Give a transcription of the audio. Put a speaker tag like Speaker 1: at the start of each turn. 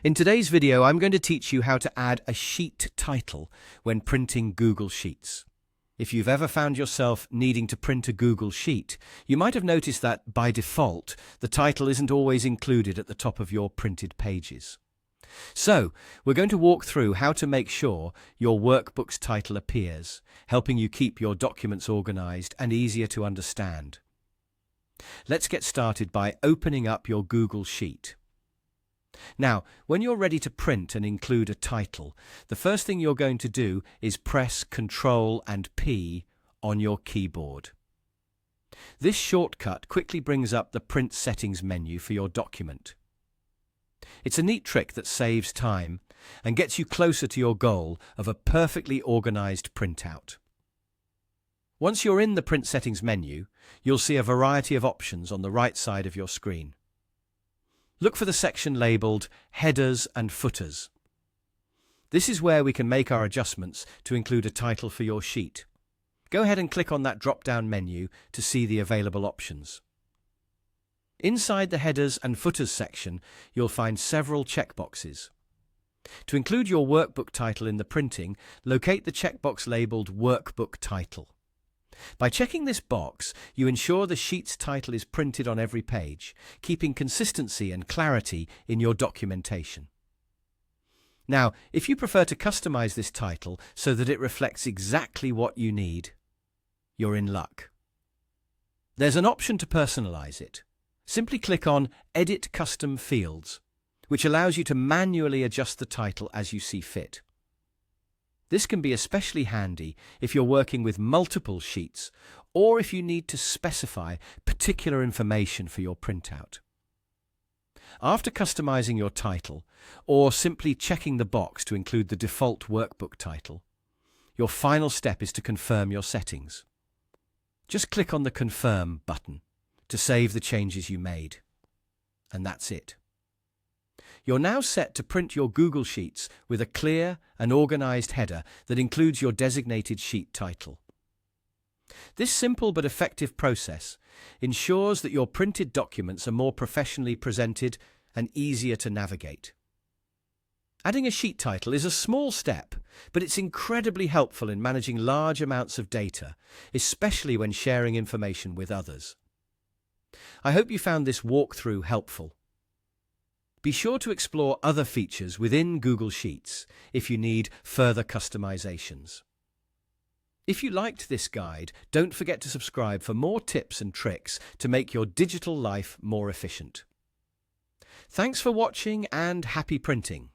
Speaker 1: In today's video, I'm going to teach you how to add a sheet title when printing Google Sheets. If you've ever found yourself needing to print a Google Sheet, you might have noticed that, by default, the title isn't always included at the top of your printed pages. So, we're going to walk through how to make sure your workbook's title appears, helping you keep your documents organized and easier to understand. Let's get started by opening up your Google Sheet. Now, when you're ready to print and include a title, the first thing you're going to do is press Ctrl and P on your keyboard. This shortcut quickly brings up the Print Settings menu for your document. It's a neat trick that saves time and gets you closer to your goal of a perfectly organized printout. Once you're in the Print Settings menu, you'll see a variety of options on the right side of your screen. Look for the section labelled Headers and Footers. This is where we can make our adjustments to include a title for your sheet. Go ahead and click on that drop-down menu to see the available options. Inside the Headers and Footers section, you'll find several checkboxes. To include your workbook title in the printing, locate the checkbox labelled Workbook Title. By checking this box, you ensure the sheet's title is printed on every page, keeping consistency and clarity in your documentation. Now, if you prefer to customize this title so that it reflects exactly what you need, you're in luck. There's an option to personalize it. Simply click on Edit Custom Fields, which allows you to manually adjust the title as you see fit. This can be especially handy if you're working with multiple sheets or if you need to specify particular information for your printout. After customizing your title, or simply checking the box to include the default workbook title, your final step is to confirm your settings. Just click on the Confirm button to save the changes you made. And that's it. You're now set to print your Google Sheets with a clear and organized header that includes your designated sheet title. This simple but effective process ensures that your printed documents are more professionally presented and easier to navigate. Adding a sheet title is a small step, but it's incredibly helpful in managing large amounts of data, especially when sharing information with others. I hope you found this walkthrough helpful. Be sure to explore other features within Google Sheets if you need further customizations. If you liked this guide, don't forget to subscribe for more tips and tricks to make your digital life more efficient. Thanks for watching and happy printing!